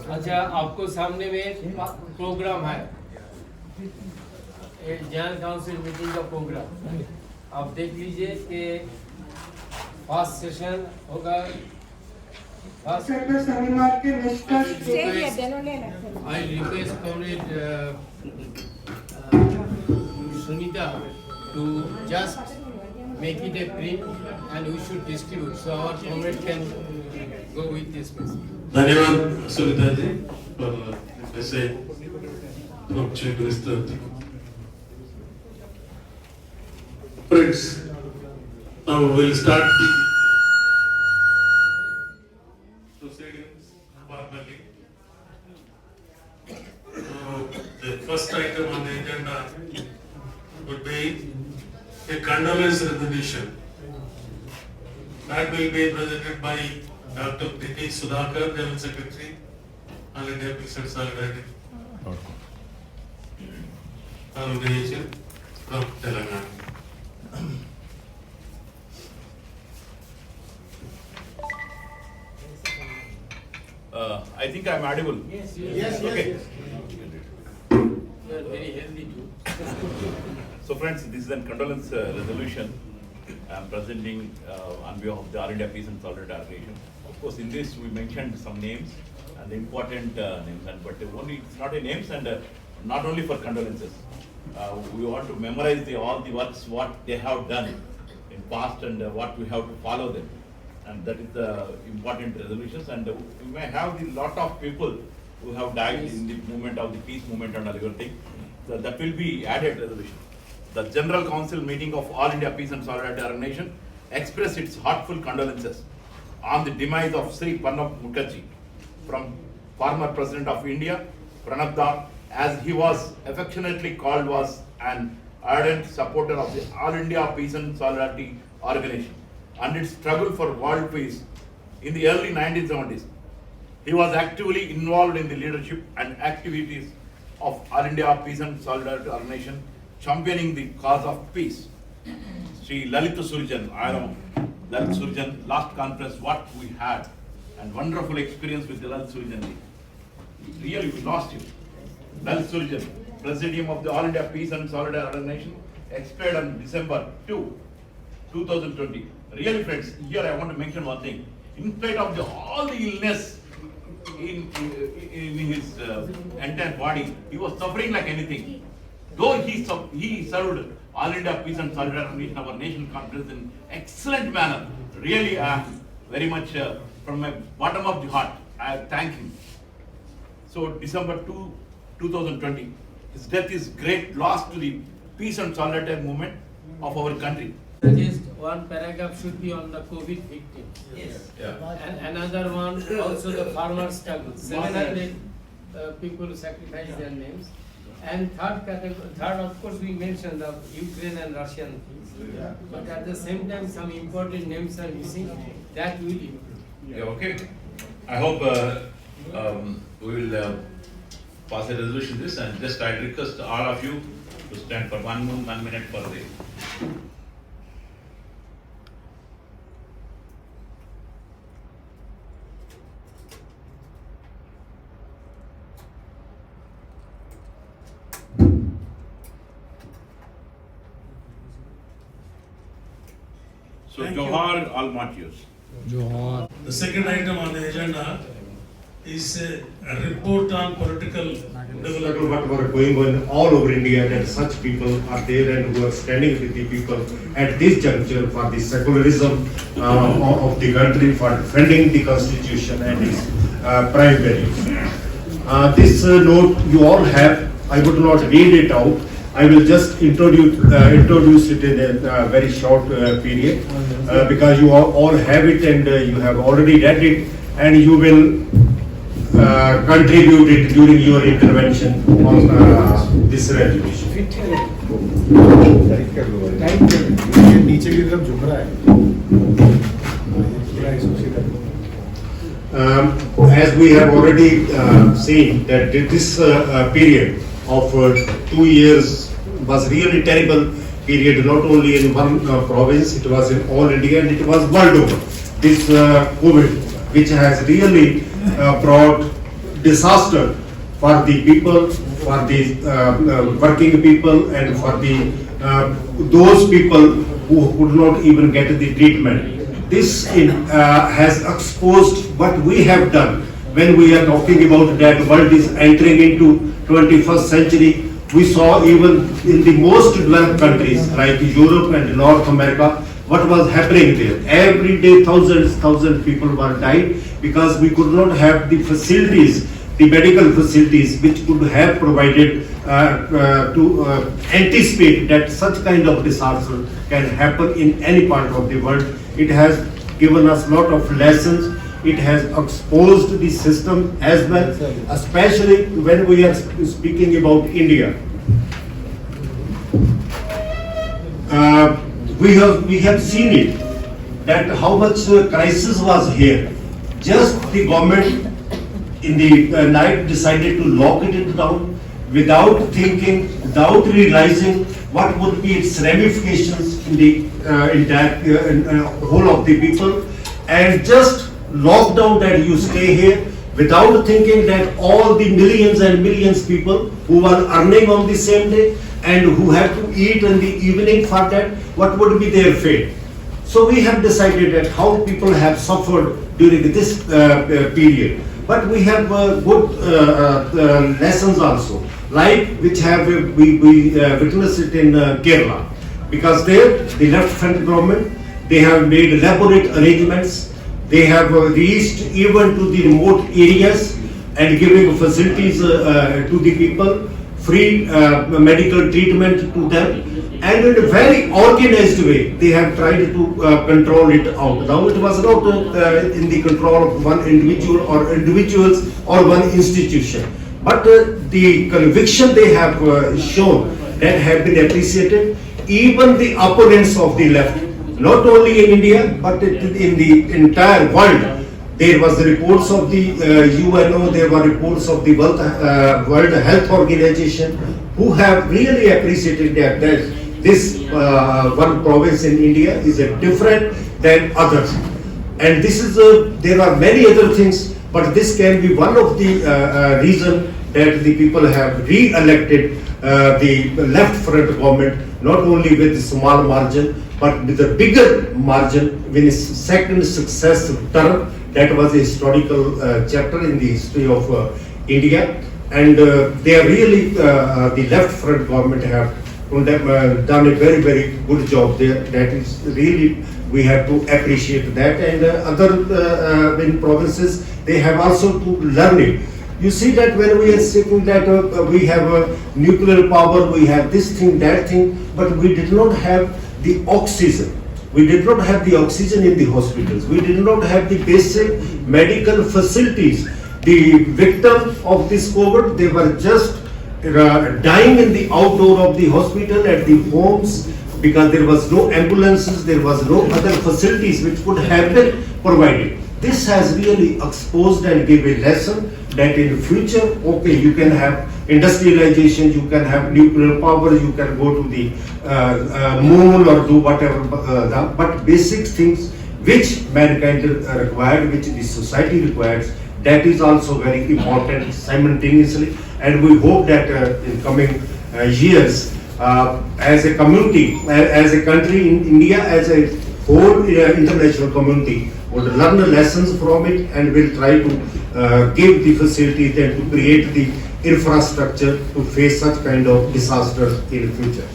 अच्छा, आपको सामने में प्रोग्राम है, जनरल काउंसिल मीटिंग का प्रोग्राम आप देख लीजिए कि फर्स्ट सेशन होगा। शनिवार के निष्कर्ष I request Comrade Sunita to just make it a print and we should distribute so our comrade can go with this message. धन्यवाद सुनीता जी पर वैसे मुख्य विस्तृत। Friends, now we will start the proceedings formally. The first item on the agenda would be a condolence resolution that will be presented by Dr. P.T. Sudhakar, General Secretary, All India Peasant Solidarity Organization from Telangana. I think I'm audible. Yes. Okay. You are very healthy too. So friends, this is a condolence resolution I'm presenting on behalf of the All India Peace and Solidarity Organization. Of course, in this we mentioned some names and the important names, but only it's not a names and not only for condolences. We want to memorize all the works what they have done in past and what we have to follow them, and that is the important resolutions. And we may have a lot of people who have died in the movement of the peace movement and everything. So that will be added resolution. The General Council meeting of All India Peace and Solidarity Organization expressed its heartfelt condolences on the demise of Sri Pranab Mukherjee, from former President of India, Pranab Da, as he was affectionately called, was an ardent supporter of the All India Peace and Solidarity Organization and its struggle for world peace in the early 1970s. He was actively involved in the leadership and activities of All India Peace and Solidarity Organization, championing the cause of peace. Sri Lalita Surjan, I know Lalit Surjan, last conference what we had, and wonderful experience with Lalit Surjan. Really, we lost you. Lalit Surjan, Presidium of the All India Peace and Solidarity Organization, expired on December 2, 2020. Really, friends, here I want to mention one thing. In spite of all the illness in his entire body, he was suffering like anything. Though he served All India Peace and Solidarity Organization, our national conference, in excellent manner. Really, very much from my bottom of the heart, I thank him. So, December 2, 2020, his death is great loss to the peace and solidarity movement of our country. Suggest one paragraph should be on the COVID victims. Yes. Yeah. And another one also the farmer struggle. 700 people sacrificed their names. And third of course we mentioned the Ukraine and Russian things. Yeah. But at the same time some important names are missing. That will improve. Yeah, okay. I hope we will pass a resolution this, and just I request all of you to stand for 1 minute for the. So, Johar, all martyrs. The second item on the agenda is a report on political development. What were going on all over India, that such people are there and who are standing with the people at this juncture for the secularism of the country, for defending the constitution and its prime values. This note you all have. I would not read it out. I will just introduce it in a very short period because you all have it and you have already read it, and you will contribute it during your intervention on this resolution. नीचे की तरफ झुक रहा है। As we have already seen that this period of 2 years was really terrible period, not only in one province, it was in all India and it was world over. This COVID which has really brought disaster for the people, for the working people, and for the those people who could not even get the treatment. This has exposed what we have done when we are talking about that world is entering into 21st century. We saw even in the most developed countries like Europe and North America, what was happening there. Every day thousands people were dying because we could not have the facilities, the medical facilities which could have provided to anticipate that such kind of disaster can happen in any part of the world. It has given us a lot of lessons. It has exposed the system as well, especially when we are speaking about India. We have seen it, that how much crisis was here. Just the government in the night decided to lock it down without thinking, without realizing what would be its ramifications in the entire whole of the people, and just lock down that you stay here without thinking that all the millions and millions people who are earning on the same day and who have to eat in the evening for that, what would be their fate. So we have decided that how people have suffered during this period. But we have good lessons also, like which have we witnessed it in Kerala, because there the left front government, they have made elaborate arrangements. They have reached even to the remote areas and giving facilities to the people, free medical treatment to them, and in a very organized way they have tried to control it out. Now it was not in the control of one individual or individuals or one institution, but the conviction they have shown that have been appreciated. Even the opponents of the left, not only in India, but in the entire world. There was the reports of the UNO, there were reports of the World Health Organization, who have really appreciated that this one province in India is different than others. And this is there are many other things, but this can be one of the reason that the people have re-elected the left front government, not only with a small margin, but with a bigger margin, with a second successive term. That was a historical chapter in the history of India. And they are really, the left front government have done a very, very good job there. That is really, we have to appreciate that. And other in provinces, they have also to learn it. You see that when we are saying that we have nuclear power, we have this thing, that thing, but we did not have the oxygen. We did not have the oxygen in the hospitals. We did not have the basic medical facilities. The victims of this COVID, they were just dying in the outdoor of the hospital, at the homes, because there was no ambulances, there was no other facilities which could have been provided. This has really exposed and gave a lesson that in future, okay, you can have industrialization, you can have nuclear power, you can go to the moon or do whatever, but basic things which mankind required, which the society requires, that is also very important simultaneously. And we hope that in coming years, as a community, as a country in India, as a whole international community, would learn the lessons from it and will try to give the facilities and to create the infrastructure to face such kind of disasters in the future.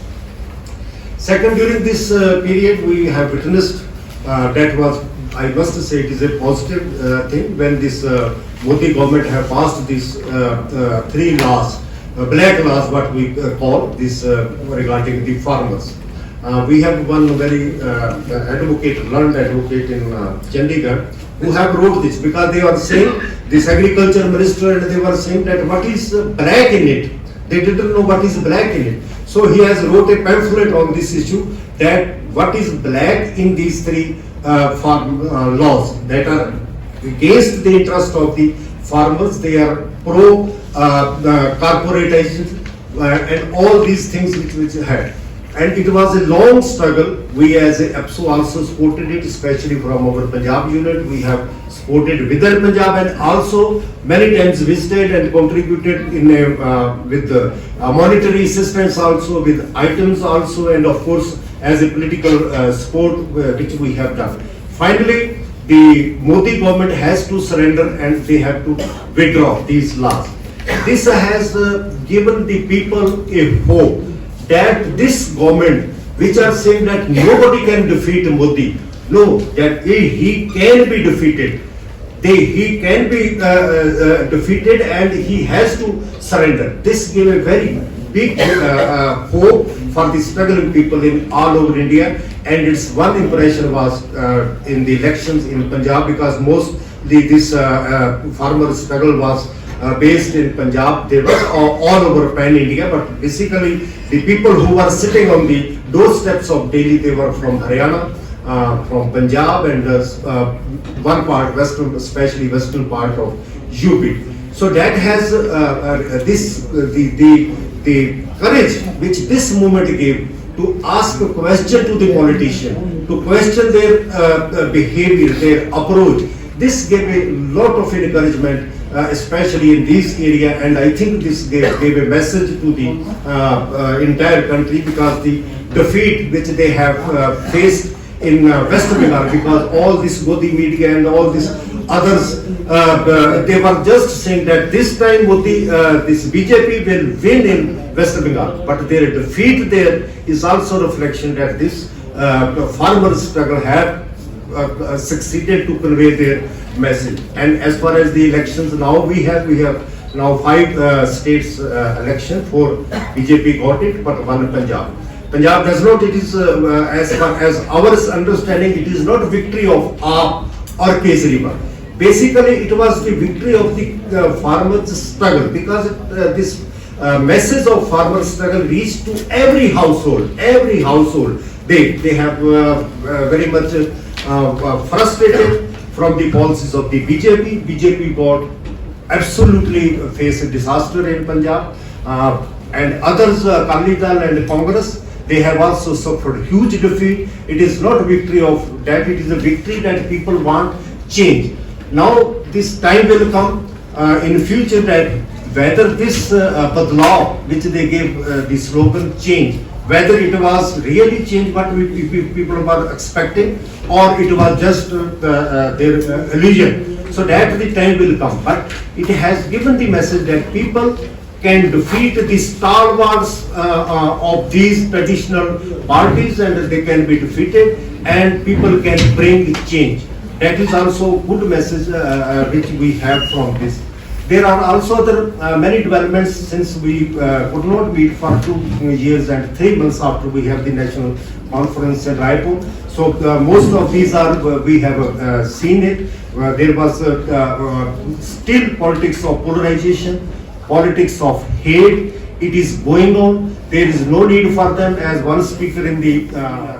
Second, during this period, we have witnessed that was, I must say, it is a positive thing when this Modi government have passed these 3 laws, black laws, what we call this regarding the farmers. We have one very learned advocate in Chandigarh, who have wrote this, because they are saying, this agriculture minister, and they were saying that what is black in it. They didn't know what is black in it. So he has wrote a pamphlet on this issue, that what is black in these 3 farm laws that are against the interest of the farmers. They are pro corporatization and all these things which had. And it was a long struggle. We as a AIPSO also supported it, especially from our Punjab unit. We have supported within Punjab and also many times visited and contributed in with monetary assistance also, with items also, and of course as a political support which we have done. Finally, the Modi government has to surrender and they have to withdraw these laws. This has given the people a hope that this government, which are saying that nobody can defeat Modi, no, that he can be defeated. He can be defeated and he has to surrender. This gave a very big hope for the struggling people in all over India, and its one impression was in the elections in Punjab, because mostly this farmer struggle was based in Punjab. They were all over pan India, but basically the people who were sitting on the doorsteps of Delhi, they were from Haryana, from Punjab, and one part western, especially western part of UP. So that has the courage which this movement gave to ask a question to the politician, to question their behavior, their approach. This gave a lot of encouragement, especially in this area, and I think this gave a message to the entire country, because the defeat which they have faced in West Bengal, because all this Modi media and all these others, they were just saying that this time Modi, this BJP will win in West Bengal, but their defeat there is also reflection that this farmer struggle have succeeded to convey their message. And as far as the elections now, we have now 5 states election. 4 BJP got it, but 1 Punjab. Punjab does not. It is as far as our understanding, it is not victory of AAP or Kejriwal. Basically, it was the victory of the farmers' struggle, because this message of farmer struggle reached to every household. Every household, they have very much frustrated from the policies of the BJP. BJP got absolutely faced a disaster in Punjab, and others, Akali Dal and Congress, they have also suffered huge defeat. It is not a victory of that, it is a victory that people want change. Now this time will come in future that whether this Badlav, which they gave the slogan change, whether it was really change what people were expecting, or it was just their illusion. So that the time will come. But it has given the message that people can defeat the stalwarts of these traditional parties, and they can be defeated, and people can bring change. That is also good message which we have from this. There are also other many developments since we could not meet for 2 years and 3 months after we have the national conference in Raipur. So most of these are we have seen it. There was still politics of polarization, politics of hate. It is going on. There is no need for them. As one speaker in the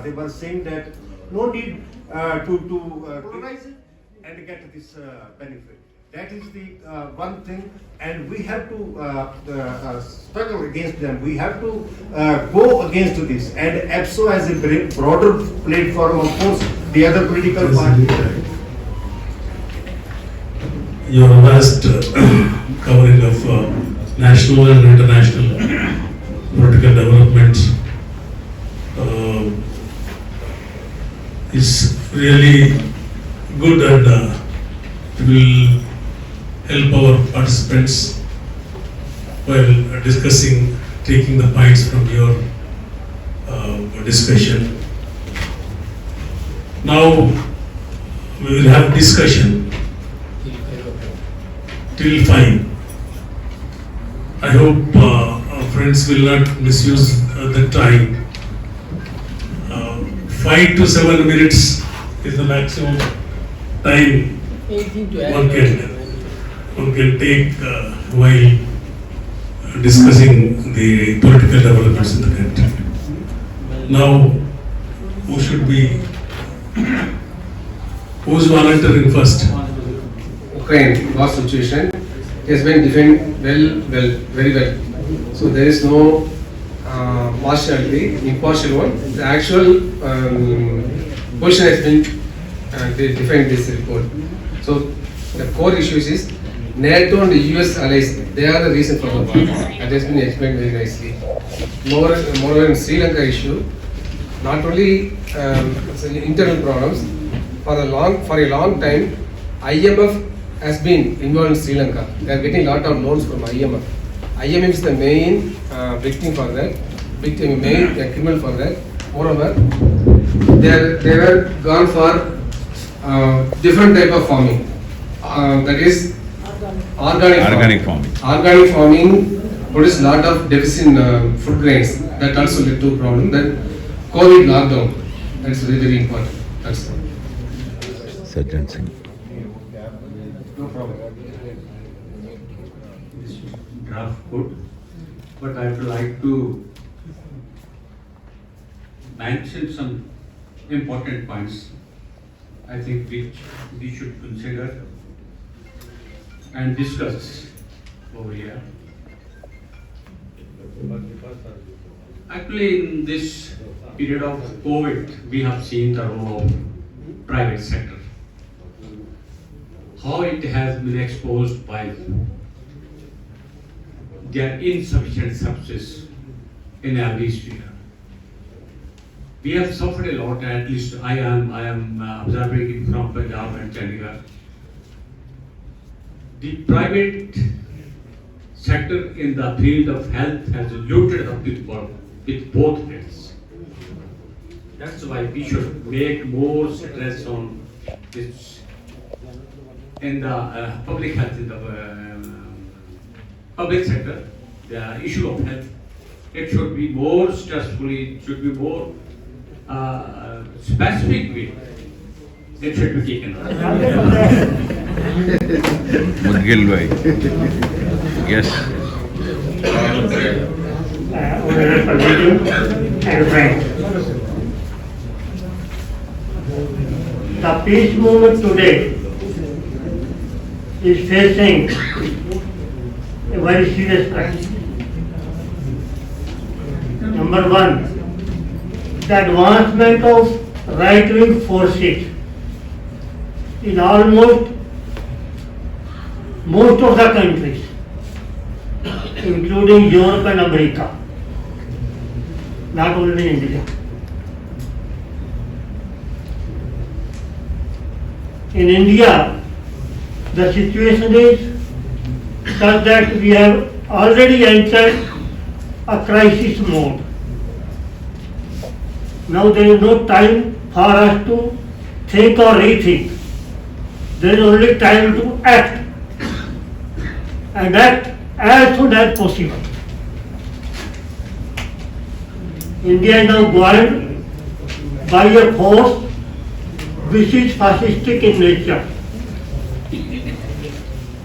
they were saying that no need to polarize it and get this benefit. That is the one thing, and we have to struggle against them. We have to go against this. And AIPSO as a broader platform, of course, the other political parties. Your vast covering of national and international political developments is really good, and will help our participants while discussing, taking the points from your discussion. Now we will have discussion till 5. I hope our friends will not misuse the time. 5 to 7 minutes is the maximum time 18 to one can take while discussing the political developments in the country. Now, who's volunteering first? Ukraine war situation has been defined very well. So there is no partiality, impartial one. The actual position has been defined in this report. So the core issues is NATO and the US allies, they are the reason for the war. That has been explained very nicely. Moreover, in Sri Lanka issue, not only internal problems, for a long time, IMF has been involved in Sri Lanka. They are getting a lot of loans from IMF. IMF is the main victim for that, main criminal for that. Moreover, they were gone for different type of farming. That is organic farming. Organic farming produces a lot of deficit in food grains. That also led to problem. Then COVID lockdown. That's very, very important. That's all. Sajjan Singh. No problem. Draft good, but I would like to mention some important points I think which we should consider and discuss over here. Actually, in this period of COVID, we have seen the role of private sector, how it has been exposed by their insufficient success in every sphere. We have suffered a lot, at least I am observing it from Punjab and Chandigarh. The private sector in the field of health has looted up with both hands. That's why we should make more stress on this in the public health, in the public sector, the issue of health. It should be more stressfully, it should be more specific way. It should be taken on. Mudgil bhai. Yes. Honorable President and friends. The peace movement today is facing a very serious crisis. Number one, the advancement of right-wing forces in almost most of the countries, including Europe and America, not only India. In India, the situation is such that we have already entered a crisis mode. Now there is no time for us to think or rethink. There is only time to act, and act as soon as possible. India is now governed by a force which is fascistic in nature.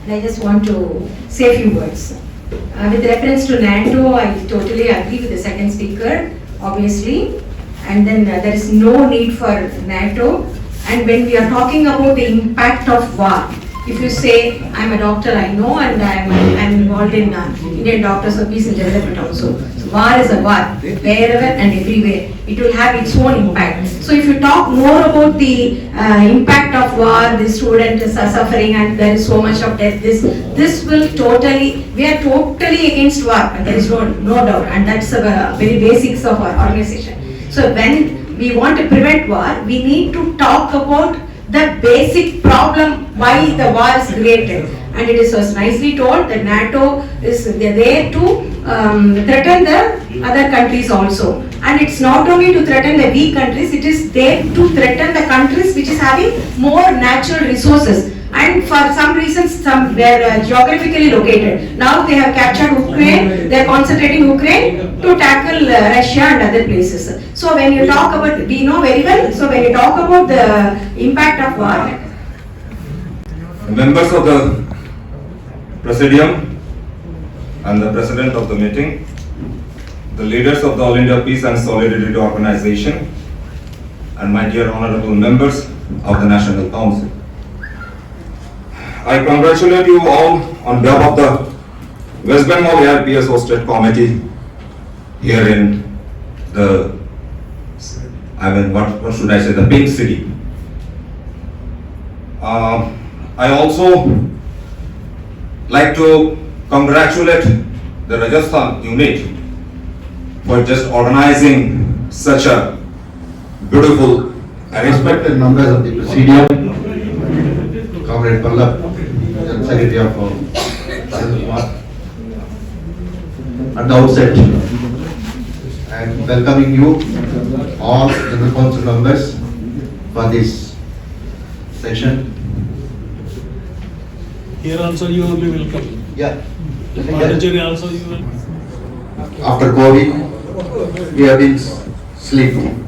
I just want to say a few words. With reference to NATO, I totally agree with the second speaker, obviously. And then there is no need for NATO. And when we are talking about the impact of war, if you say, I'm a doctor, I know, and I'm involved in Indian Doctors for Peace and Development also. So war is a war, wherever and everywhere. It will have its own impact. So if you talk more about the impact of war, the students are suffering and there is so much of death, this will totally, we are totally against war, and there is no doubt, and that's the very basics of our organization. So when we want to prevent war, we need to talk about the basic problem why the war is created. And it is so nicely told that NATO is there to threaten the other countries also. And it's not only to threaten the weak countries, it is there to threaten the countries which is having more natural resources. And for some reasons, they are geographically located. Now they have captured Ukraine, they are concentrating Ukraine to tackle Russia and other places. So when you talk about, we know very well, so when you talk about the impact of war. Members of the Presidium and the President of the meeting, the leaders of the All India Peace and Solidarity Organization, and my dear honorable members of the National Council. I congratulate you all on behalf of the West Bengal AIPSO State Committee here in the, what should I say, the pink city. I also like to congratulate the Rajasthan unit for just organizing such a beautiful respected members of the Presidium, Comrade Pallab, General Secretary of Kumar, at the outset, and welcoming you, all General Council members, for this session. Here also you will be welcome. Yeah. Pondicherry also you will. After COVID, we have been sleeping.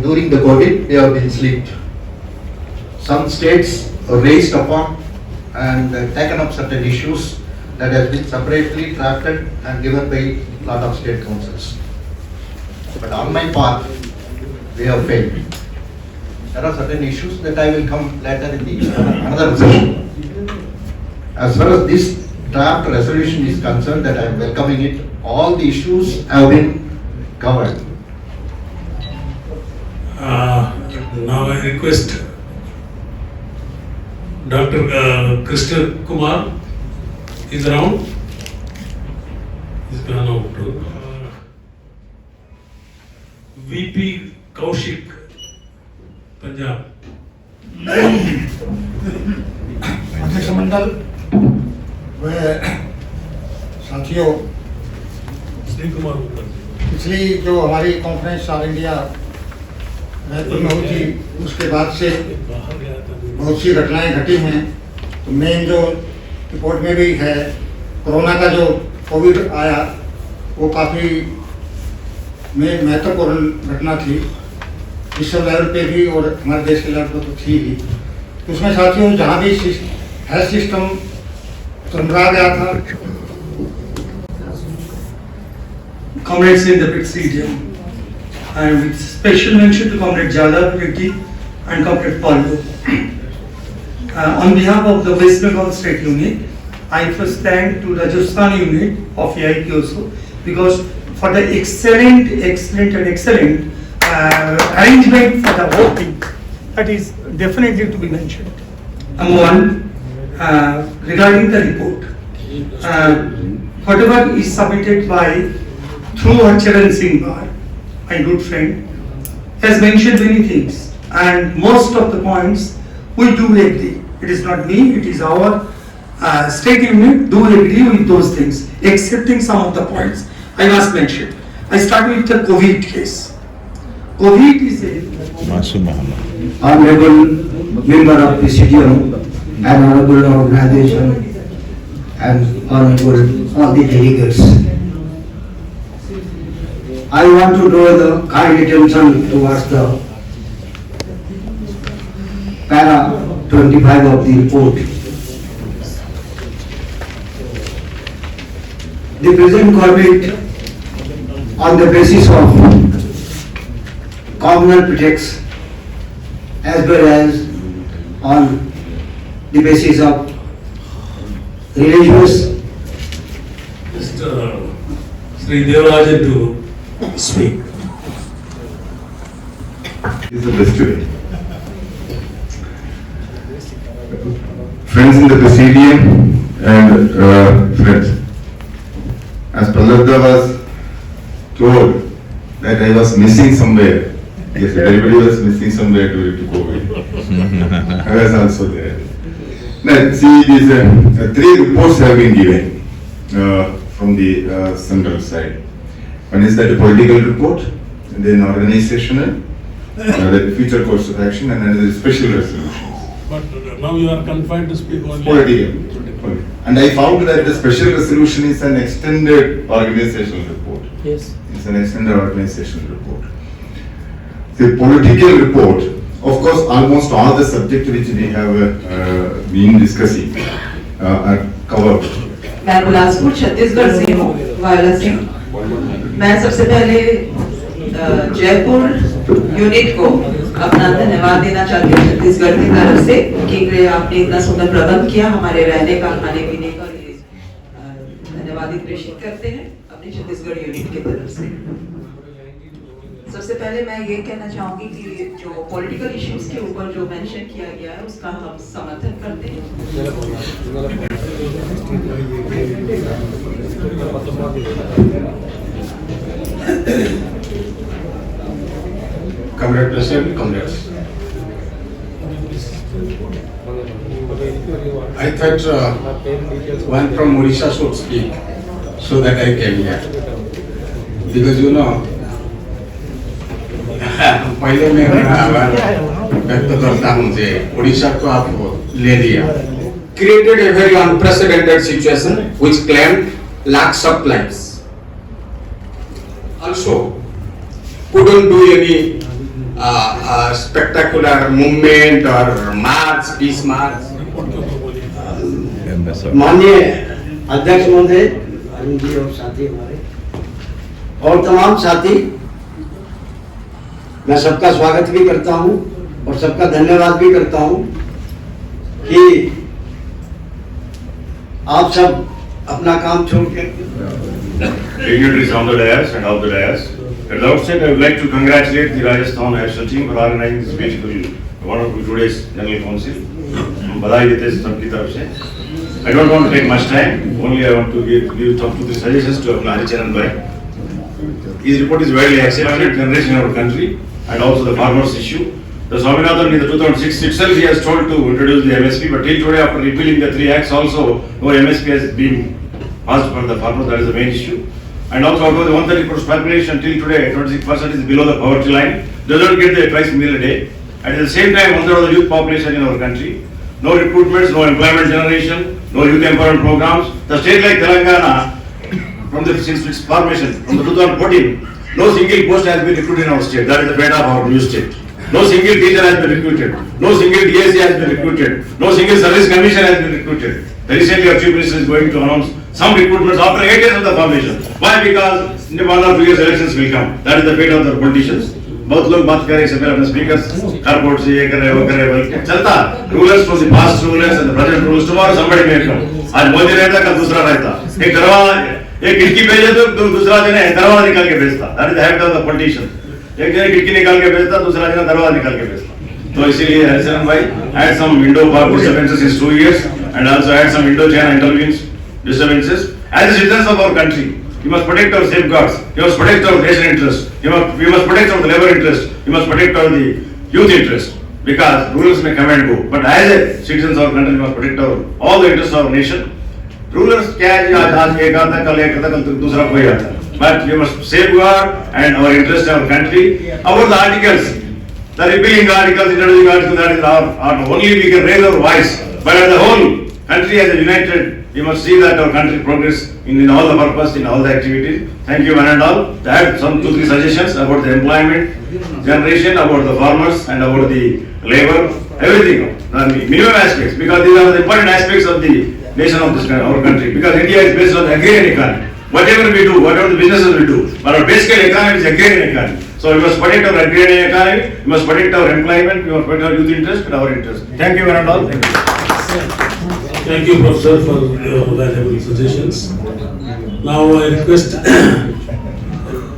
During the COVID, we have been sleeped. Some states are raised upon and taken up certain issues that has been separately drafted and given by lot of state councils. But on my part, we have failed. There are certain issues that I will come later in the another session. As far as this draft resolution is concerned, that I am welcoming it, all the issues have been covered. Now I request Dr. Krishna Kumar is around. He's gone out. VP Kaushik, Punjab. अध्यक्ष मंडल व साथियों, श्री कुमार पिछली जो हमारी conference all India Raipur में हुई थी, उसके बाद से बहुत सी घटनाएं घटी हैं। तो मेन जो रिपोर्ट में भी है, कोरोना का जो कोविड आया वो काफ़ी महत्वपूर्ण घटना थी, विश्व लेवल पे भी और हमारे देश के लेवल पर तो थी ही। तो उसमें साथियों जहाँ भी हेल्थ सिस्टम चमरा गया था, comrades in the Presidium, and with special mention to Comrade Jala Reddy and Comrade Paulo. On behalf of the West Bengal State Unit, I first thank to Rajasthan Unit of AIPSO because for the excellent arrangement for the whole thing. That is definitely to be mentioned. Number one, regarding the report, whatever is submitted by through Charan Singh Bar, my good friend, has mentioned many things, and most of the points we do agree. It is not me, it is our state unit do agree with those things, excepting some of the points I must mention. I start with the COVID case. COVID is a Honorable member of Presidium and honorable organization and honorable all the delegates. I want to draw the kind attention towards the para 25 of the report. The present government, on the basis of communal pretext as well as on the basis of religious. Mr. Sri Devarajan to speak. This is the best way. Friends in the Presidium and friends, as Pallabda was told that I was missing somewhere. Yes, everybody was missing somewhere due to COVID. I was also there. Now, see, these three reports have been given from the central side. One is that a political report, and then organizational, then future course of action, and another special resolutions. But now you are confined to speak only. Political. And I found that the special resolution is an extended organizational report. Yes. It's an extended organizational report. The political report, of course, almost all the subjects which we have been discussing are covered. मैं बिलासपुर छत्तीसगढ़ से हूँ, वायला सिंह। मैं सबसे पहले Jaipur unit को अपना धन्यवाद देना चाहती हूँ छत्तीसगढ़ की तरफ से, कि आपने इतना सुंदर प्रबंध किया हमारे रहने का, खाने पीने का, धन्यवाद प्रेषित करते हैं अपने छत्तीसगढ़ छत्तीसगढ़ यूनिट की तरफ से। सबसे पहले मैं ये कहना चाहूँगी कि जो पॉलिटिकल इश्यूज के ऊपर जो मेंशन किया गया है उसका हम समर्थन करते हैं। Comrade President, comrades. I thought one from Odisha should speak, so that I came here. Because you know, पहले मैं व्यक्त करता हूँ जे ओडिशा को आप ले लिया. Created a very unprecedented situation which claimed lakhs of lives. Also, couldn't do any spectacular movement or march, peace march. माननीय अध्यक्ष महोदय, अरुण जी और साथी हमारे और तमाम साथी, मैं सबका स्वागत भी करता हूं और सबका धन्यवाद भी करता हूं कि आप सब अपना काम छोड़ के dignitaries on the dais and off the dais. At the outset, I would like to congratulate the Rajasthan AIPSO team for organizing this beautiful, wonderful today's General Council. बधाई देते हैं सबकी तरफ से. I don't want to take much time. Only I want to give top 2-3 suggestions to Apna Haricharan Bhai. His report is widely accepted generation in our country and also the farmers issue. The Swaminathan in the 2006 itself he has told to introduce the MSP, but till today after repealing the 3 acts also no MSP has been passed for the farmers. That is the main issue. And also out of the 130 crore population till today 26% is below the poverty line, does not get the price meal a day. And at the same time, 1/3 of the youth population in our country, no recruitments, no employment generation, no youth empowerment programs. The state like Telangana, since its formation, from the 2014, no single post has been recruited in our state. That is the beta of our new state. No single teacher has been recruited. No single DSC has been recruited. No single service commission has been recruited. Recently, our chief minister is going to announce some recruitments after 8 years of the formation. Why? Because in 1 or 2 years elections will come. That is the fate of the politicians. बहुत लोग बात कर रहे हैं अपने speakers corporate से ये कर रहे हैं वो कर रहे हैं बल्कि चलता rulers from the past rulers and the present rulers tomorrow somebody may come. आज मोदी रहता कल दूसरा रहता. एक दरवाजा एक खिड़की भेजे तो दूसरा जने दरवाजा निकाल के भेजता. That is the habit of the politicians. एक जने खिड़की निकाल के भेजता दूसरा जने दरवाजा निकाल के भेजता. तो इसीलिए हरिचरण भाई had some window for disturbances in 2 years and also had some Indo-China disturbances. As the citizens of our country, you must protect our safeguards. You must protect our national interest. We must protect our labor interest. You must protect our the youth interest. Because rulers may come and go, but as a citizens of our country, we must protect all the interests of our nation. Rulers क्या है आज एक आता कल दूसरा कोई आता. But you must safeguard and our interest in our country. About the articles, the repealing articles, introducing articles, that is our only we can raise our voice. But as a whole country, as a united, we must see that our country progress in all the purpose, in all the activities. Thank you one and all. I had some 2-3 suggestions about the employment generation, about the farmers and about the labor, everything. Minimum aspects, because these are the important aspects of the nation of this our country. Because India is based on the agrarian economy. Whatever we do, whatever the businesses we do, but our basic economy is agrarian economy. So we must protect our agrarian economy, we must protect our employment, we must protect our youth interest and our interest. Thank you one and all. Thank you. Thank you, Professor, for your valuable suggestions. Now I request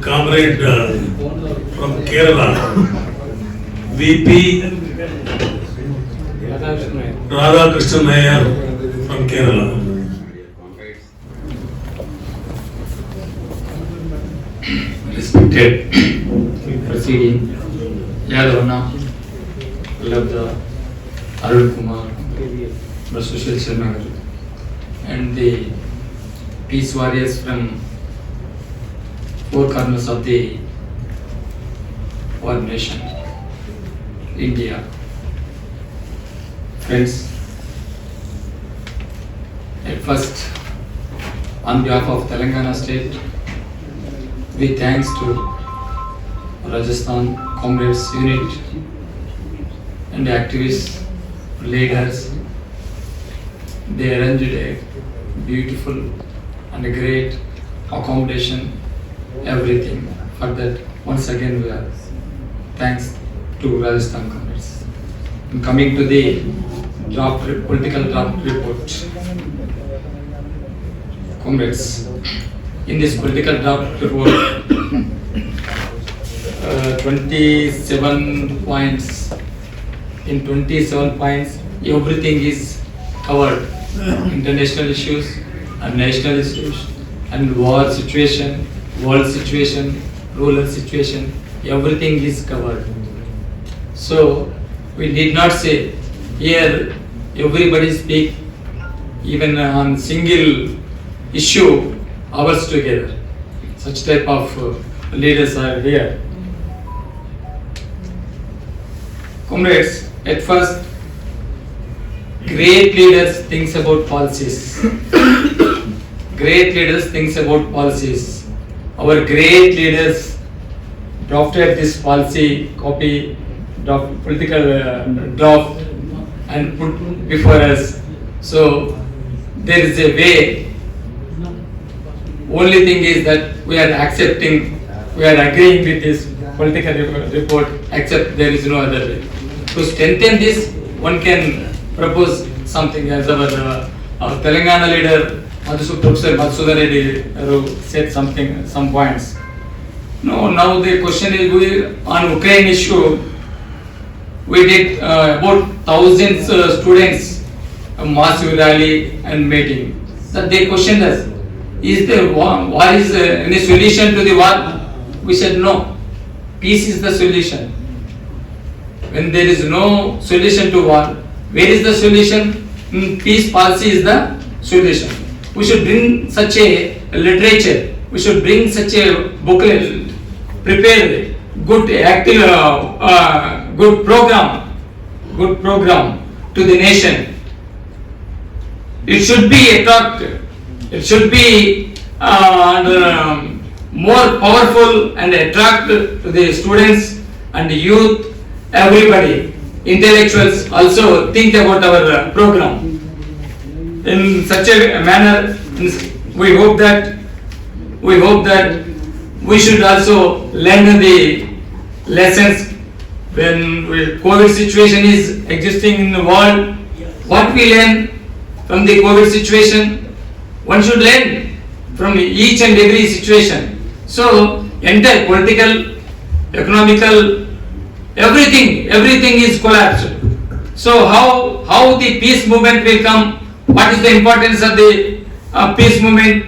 Comrade from Kerala, VP Radhakrishnan Nair from Kerala. Respected President Yadavana, Labda Arun Kumar, Social Sharma, and the peace warriors from 4 corners of the one nation, India. Friends, at first, on behalf of Telangana state, we thanks to Rajasthan Congress unit and activists, leaders. They arranged a beautiful and a great accommodation, everything. For that, once again we are thanks to Rajasthan Congress. And coming to the political draft report, Congress. in this political draft report. 27 points. In 27 points, everything is covered. International issues and national issues and war situation, world situation, rural situation, everything is covered. So we did not say here everybody speak even on single issue hours together. Such type of leaders are here. Comrades, at first, great leaders thinks about policies. Great leaders thinks about policies. Our great leaders drafted this policy copy, political draft, and put before us. So there is a way. Only thing is that we are accepting, we are agreeing with this political report, except there is no other way. To strengthen this, one can propose something as our Telangana leader, Professor Madhusudan Reddy said something, some points. No, now the question is on Ukraine issue. We did about thousands students a massive rally and meeting. That they questioned us: is there war is any solution to the war? We said no. Peace is the solution. When there is no solution to war, where is the solution? Peace policy is the solution. We should bring such a literature. We should bring such a booklet, prepare good active, good program to the nation. It should be attractive. It should be more powerful and attractive to the students and the youth. Everybody, intellectuals also think about our program in such a manner. We hope that we should also learn the lessons when COVID situation is existing in the world. What we learn from the COVID situation, one should learn from each and every situation. So entire political, economical, everything is collapsed. So how the peace movement will come? What is the importance of the peace movement?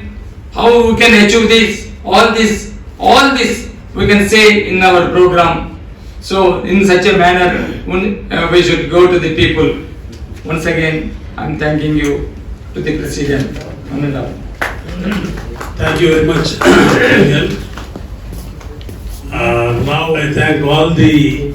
How we can achieve this? All this we can say in our program. So in such a manner, we should go to the people. Once again, I am thanking you to the President. Thank you very much, Daniel. Now I thank all the